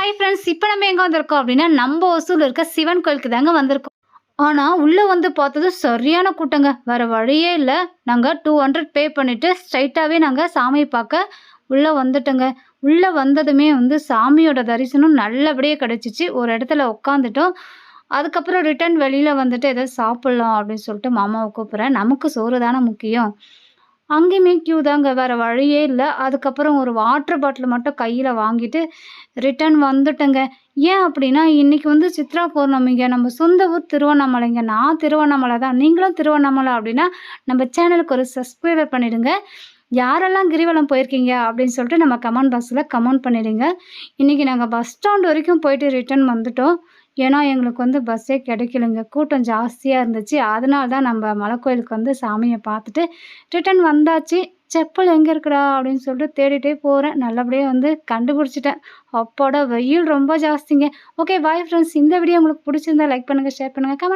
Hi friends! இப்ப நம்ம எங்க வந்திருக்கோம் அப்டின்னா, நம்ப ஒசூர்ல இருக்க சிவன் கோயிலுக்கு தாங்க வந்திருக்கோம். ஆனா, உள்ள வந்து பார்த்ததும் சரியான கூட்டங்க. வேற வழியே இல்ல. நாங்க 200 பே பண்ணிட்டு ஸ்ட்ரெய்ட்டாவே நாங்க சாமிய பார்க்க உள்ள வந்துட்டோங்க. உள்ள வந்ததுமே வந்து சாமியோட தரிசனம் நல்லபடியா கிடைச்சுச்சு. ஒரு இடத்துல உட்காந்துட்டோம். அதுக்கப்புறம் ரிட்டர்ன் வெளியில வந்துட்டு ஏதோ சாப்பிடலாம் அப்டின்னு சொல்லிட்டு மாமாவ கூப்பிடுறேன். நமக்கு சோறு தான முக்கியம். அங்கேயுமே கியூ தாங்க. வேற வழியே இல்ல. அதுக்கப்புறம் ஒரு வாட்டர் பாட்டில் மட்டும் கையில வாங்கிட்டு ரிட்டர்ன் வந்துட்டேங்க. ஏன் அப்டின்னா, இன்னைக்கு வந்து சித்ரா பௌர்ணமிங்க. நம்ம சொந்த ஊர் திருவண்ணாமலைங்க. நான் திருவண்ணாமலை தான். நீங்களும் திருவண்ணாமலை அப்டின்னா, நம்ம சேனலுக்கு ஒரு சப்ஸ்கிரைபர் பண்ணிடுங்க. யாரெல்லாம் கிரிவலம் போயிருக்கீங்க அப்டின்னு சொல்லிட்டு நம்ம கமெண்ட் பாக்ஸ்ல கமெண்ட் பண்ணிடுங்க. இன்னைக்கு நாங்க பஸ் ஸ்டாண்ட் வரைக்கும் போயிட்டு ரிட்டர்ன் வந்துட்டோம். ஏன்னா, எங்களுக்கு வந்து பஸ்ஸே கிடைக்கலங்க. கூட்டம் ஜாஸ்தியா இருந்துச்சு. அதனால தான் நம்ம மலைக்கோயிலுக்கு வந்து சாமிய பார்த்துட்டு ரிட்டர்ன் வந்தாச்சு. "செப்பல் எங்க இருக்குடா?" அப்படின்னு சொல்லிட்டு தேடிட்டே போறேன். நல்லபடியா வந்து கண்டுபிடிச்சுட்டேன். அப்பாடா! வெயில் ரொம்ப ஜாஸ்திங்க. Okay bye friends. இந்த வீடியோ உங்களுக்கு பிடிச்சிருந்தா லைக் பண்ணுங்க, ஷேர் பண்ணுங்க, கமெண்ட்